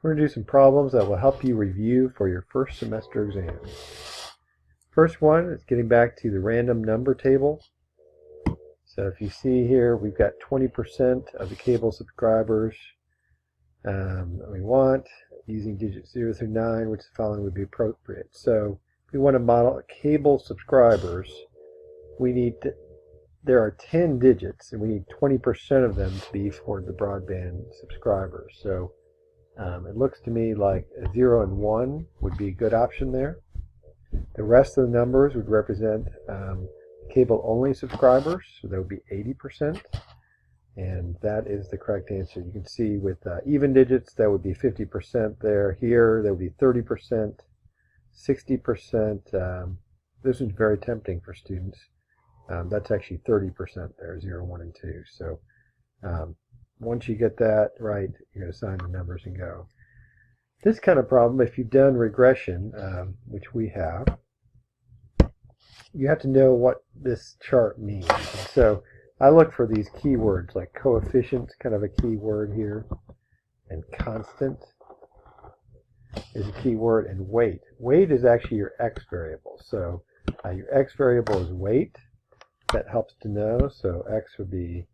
We're going to do some problems that will help you review for your first semester exam. First one is getting back to the random number table. So if you see here, we've got 20% of the cable subscribers that we want, using digits 0 through 9, which the following would be appropriate. So if we want to model cable subscribers, there are 10 digits, and we need 20% of them to be for the broadband subscribers. So it looks to me like 0 and 1 would be a good option there. The rest of the numbers would represent cable-only subscribers, so that would be 80%. And that is the correct answer. You can see with even digits, that would be 50% there. Here, that would be 30%, 60%. This is very tempting for students. That's actually 30% there, 0, 1, and 2. So once you get that right, you're going to assign the numbers and go. This kind of problem, if you've done regression, which we have, you have to know what this chart means. And so I look for these keywords like coefficient, kind of a key word here, and constant is a key word, and weight. Weight is actually your x variable. So your x variable is weight. That helps to know. So x would be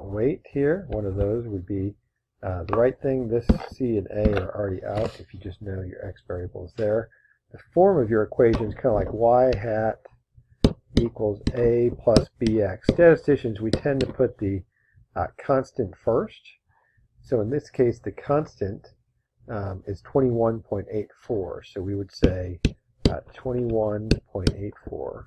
weight here. One of those would be the right thing. This C and A are already out if you just know your x variable is there. The form of your equation is kind of like y hat equals a plus bx. Statisticians, we tend to put the constant first. So in this case, the constant is 21.84. So we would say 21.84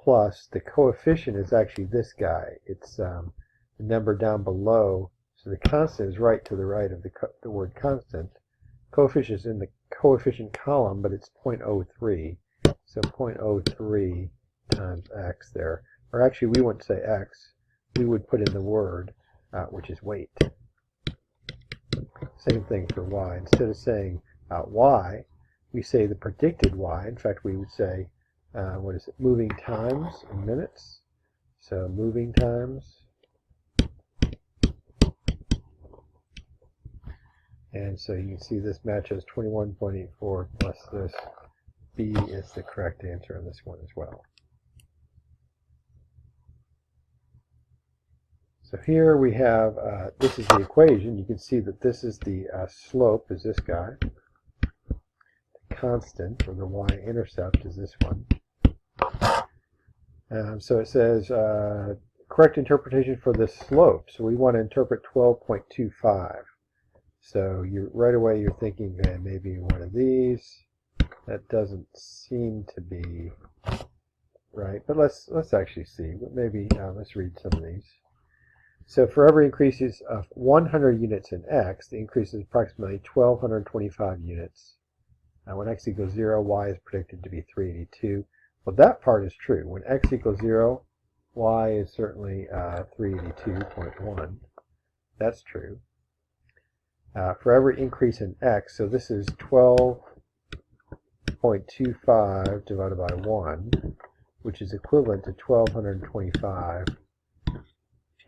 plus the coefficient is actually this guy. It's the number down below. So the constant is right to the right of the word constant. Coefficient is in the coefficient column, but it's 0.03. So 0.03 times x there. Or actually, we wouldn't say x. We would put in the word, which is weight. Same thing for y. Instead of saying y, we say the predicted y. In fact, we would say, what is it, moving times in minutes. So moving times. And so you can see this matches 21.84 plus this. B is the correct answer on this one as well. So here we have, this is the equation. You can see that this is the slope is this guy. The constant, or the y-intercept, is this one. So it says, correct interpretation for the slope. So we want to interpret 12.25. So right away you're thinking maybe one of these. That doesn't seem to be right, but let's actually see. Maybe let's read some of these. So for every increases of 100 units in x, the increase is approximately 1,225 units. When x equals 0, y is predicted to be 382. Well, that part is true. When x equals 0, y is certainly 382.1. That's true. For every increase in x, so this is 12.25 divided by 1, which is equivalent to 1,225.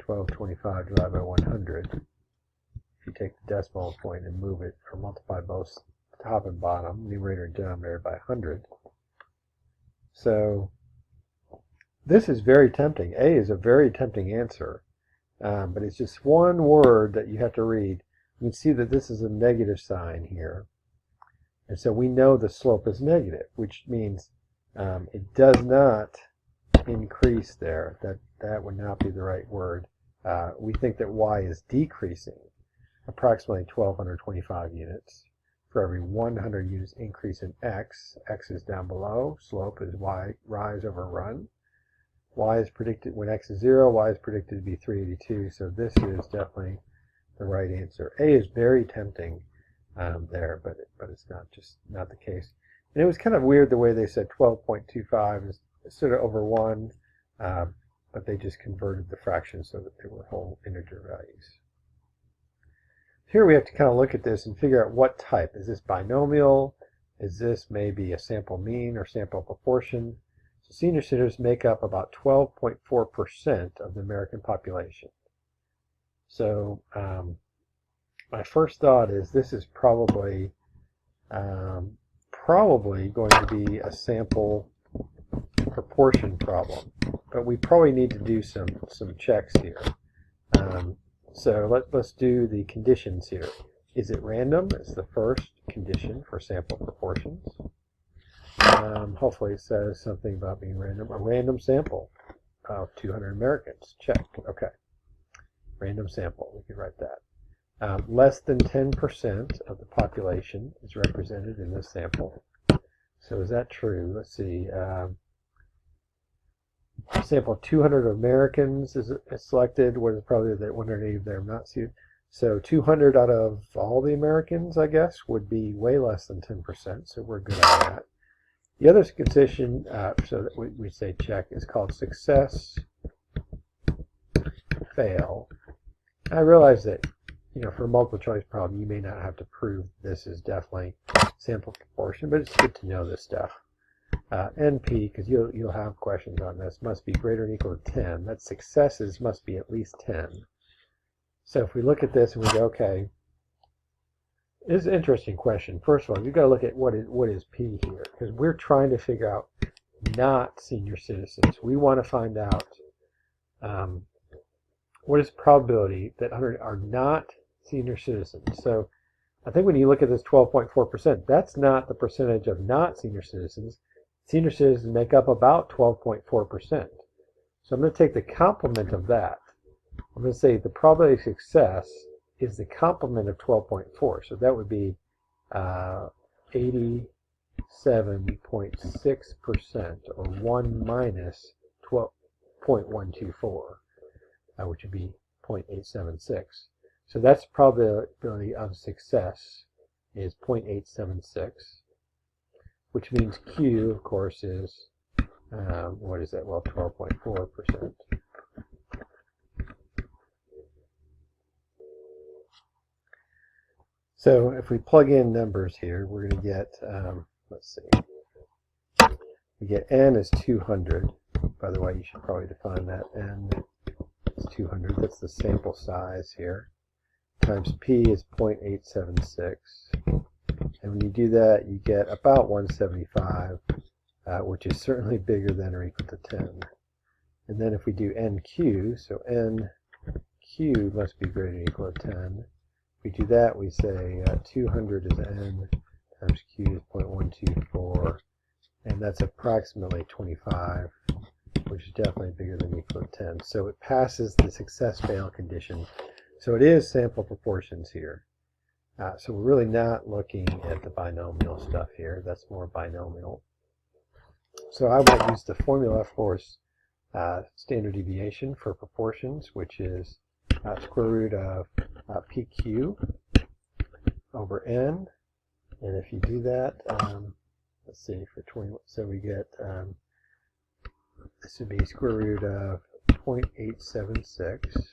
1225 divided by 100. If you take the decimal point and move it, or multiply both top and bottom, numerator and denominator, by 100. So this is very tempting. A is a very tempting answer, but it's just one word that you have to read. You can see that this is a negative sign here. And so we know the slope is negative, which means it does not increase there. That would not be the right word. We think that y is decreasing approximately 1,225 units. For every 100 units increase in x, x is down below, slope is y, rise over run. Y is predicted, when x is 0, y is predicted to be 382, so this is definitely the right answer. A is very tempting there, but it's not the case. And it was kind of weird the way they said 12.25 instead of over 1, but they just converted the fractions so that they were whole integer values. Here we have to kind of look at this and figure out what type. Is this binomial? Is this maybe a sample mean or sample proportion? So senior citizens make up about 12.4% of the American population. So my first thought is this is probably going to be a sample proportion problem, but we probably need to do some checks here. So let's do the conditions here. Is it random? It's the first condition for sample proportions. Hopefully it says something about being random. A random sample of 200 Americans. Check. Okay. Random sample. We could write that. Less than 10% of the population is represented in this sample. So is that true? Let's see. Sample 200 Americans is selected. What is probably the 180 of them not suited? So 200 out of all the Americans, I guess, would be way less than 10%. So we're good on that. The other condition, so that we say check, is called success, fail. I realize that, for a multiple choice problem, you may not have to prove this is definitely sample proportion, but it's good to know this stuff. NP, because you'll have questions on this, must be greater than or equal to 10. That successes must be at least 10. So if we look at this and we go, okay, this is an interesting question. First of all, you've got to look at what is P here, because we're trying to figure out not senior citizens. We want to find out what is the probability that 100 are not senior citizens. So I think when you look at this 12.4%, that's not the percentage of not senior citizens. Senior citizens make up about 12.4%. So I'm going to take the complement of that. I'm going to say the probability of success is the complement of 12.4. So that would be 87.6%, or 1 minus 12.124, which would be 0.876. So that's probability of success is 0.876, which means Q, of course, is, what is that? Well, 12.4%. So if we plug in numbers here, we're going to get, let's see, we get N is 200. By the way, you should probably define that. N is 200. That's the sample size here. Times P is 0.876. And when you do that, you get about 175, which is certainly bigger than or equal to 10. And then if we do NQ, so NQ must be greater than or equal to 10. If we do that, we say 200 is N times Q is 0.124, and that's approximately 25, which is definitely bigger than or equal to 10. So it passes the success-fail condition. So it is sample proportions here. So we're really not looking at the binomial stuff here. That's more binomial. So I will use the formula for standard deviation for proportions, which is square root of PQ over N. And if you do that, let's see, for 20, so we get, this would be square root of 0.876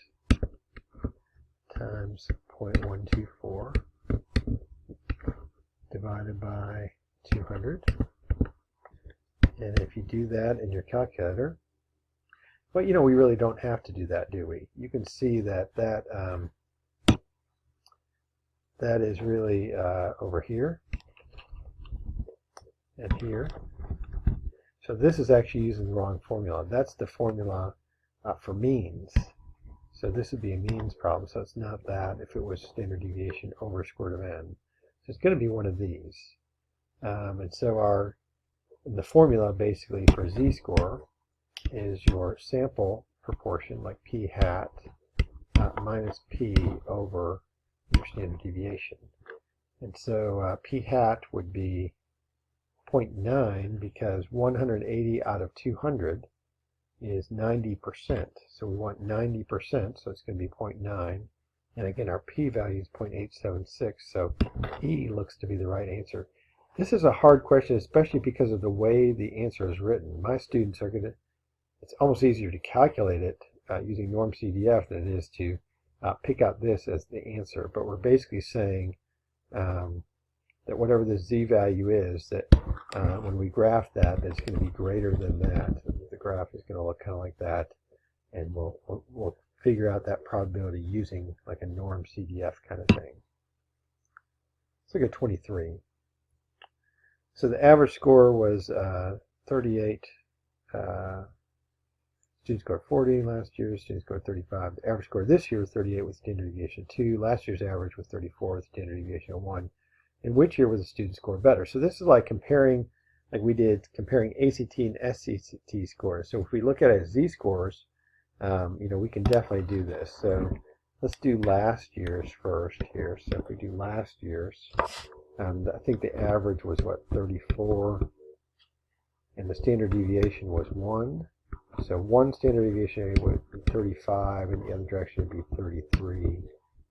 times 0.124 divided by 200. And if you do that in your calculator, but we really don't have to do that, do we? You can see that that is really over here and here. So this is actually using the wrong formula. That's the formula for means. So this would be a means problem. So it's not that if it was standard deviation over square root of N. So it's going to be one of these. And so the formula basically for z-score is your sample proportion, like p hat, minus p over your standard deviation. And so p hat would be 0.9 because 180 out of 200 is 90%. So we want 90%, so it's going to be 0.9. And again, our p-value is 0.876, so E looks to be the right answer. This is a hard question, especially because of the way the answer is written. My students are going to, it's almost easier to calculate it using norm CDF than it is to pick out this as the answer. But we're basically saying that whatever the z-value is, that when we graph that, it's going to be greater than that. The graph is going to look kind of like that, and we'll figure out that probability using like a norm CDF kind of thing. Let's look at 23. So the average score was 38. Students scored 40 last year. Students scored 35. The average score this year was 38 with standard deviation 2. Last year's average was 34 with standard deviation of 1. And which year was the student score better? So this is like comparing, like we did, comparing ACT and SCT scores. So if we look at it as z-scores, we can definitely do this. So let's do last year's first here. So if we do last year's, I think the average was, what, 34, and the standard deviation was 1. So one standard deviation would be 35, and the other direction would be 33,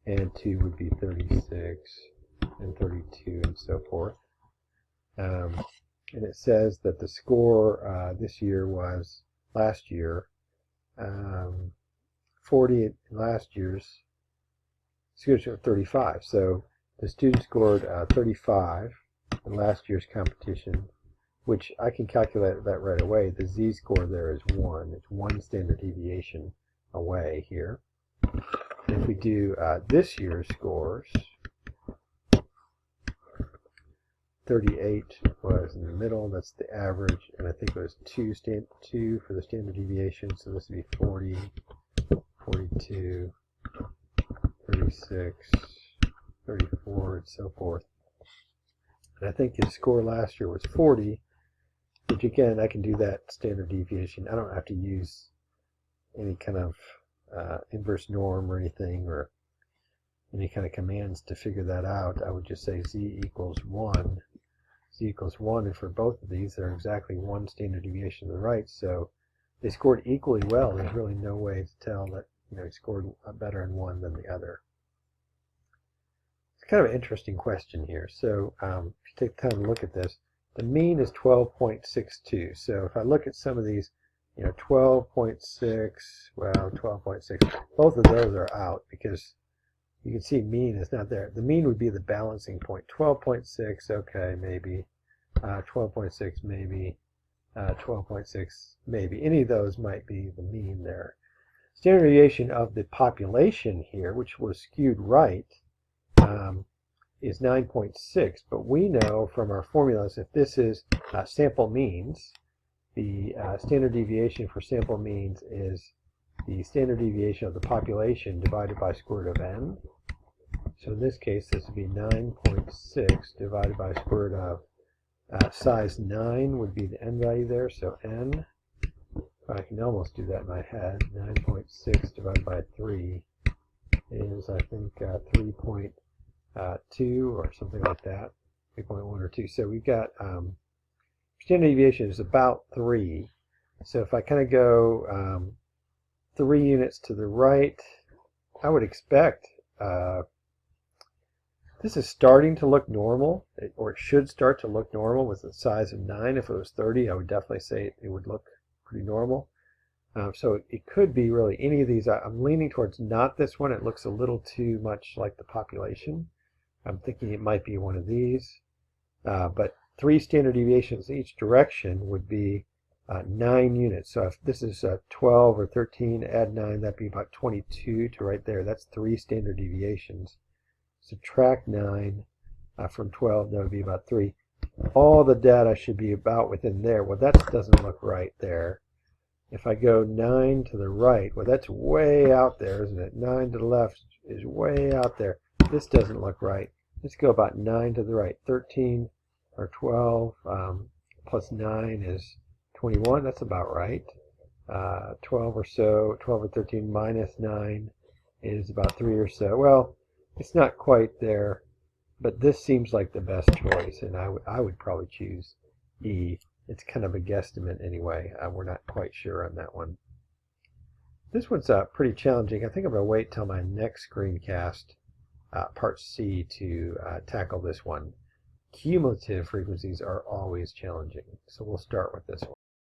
and 2 would be 36, and 32, and so forth. And it says that the score this year was, last year, 40 last year's, excuse me, 35. So the student scored 35 in last year's competition, which I can calculate that right away. The z-score there is 1. It's 1 standard deviation away here. And if we do this year's scores, 38 was in the middle. That's the average, and I think it was 2 for the standard deviation. So this would be 40, 42, 36, 34, and so forth. And I think his score last year was 40, which again, I can do that standard deviation. I don't have to use any kind of inverse norm or anything, or any kind of commands to figure that out. I would just say z equals 1. Z equals 1, and for both of these, they're exactly 1 standard deviation to the right, so they scored equally well. There's really no way to tell that he scored better in one than the other. It's kind of an interesting question here. So if you take time to look at this, the mean is 12.62. So if I look at some of these, 12.6, well, 12.6, both of those are out because you can see mean is not there. The mean would be the balancing point. 12.6, okay, maybe. 12.6, maybe. 12.6, maybe. Any of those might be the mean there. Standard deviation of the population here, which was skewed right, is 9.6. But we know from our formulas, if this is sample means, the standard deviation for sample means is the standard deviation of the population divided by square root of n. So in this case, this would be 9.6 divided by square root of size 9 would be the n value there. So n, I can almost do that in my head, 9.6 divided by 3 is, I think, 3.2 or something like that, 3.1 or 2. So we've got standard deviation is about 3. So if I kind of go 3 units to the right, I would expect this is starting to look normal, or it should start to look normal with the size of 9. If it was 30, I would definitely say it would look pretty normal. So it could be really any of these. I'm leaning towards not this one. It looks a little too much like the population. I'm thinking it might be one of these. But 3 standard deviations each direction would be 9 units. So if this is 12 or 13, add 9, that'd be about 22 to right there. That's 3 standard deviations. Subtract 9 from 12, that would be about 3. All the data should be about within there. Well, that doesn't look right there. If I go 9 to the right, well, that's way out there, isn't it? 9 to the left is way out there. This doesn't look right. Let's go about 9 to the right. 13 or 12 plus 9 is 21. That's about right. 12 or so, 12 or 13 minus 9 is about 3 or so. Well, it's not quite there, but this seems like the best choice, and I would probably choose E. It's kind of a guesstimate anyway. We're not quite sure on that one. This one's pretty challenging. I think I'm going to wait till my next screencast, part C, to tackle this one. Cumulative frequencies are always challenging, so we'll start with this one.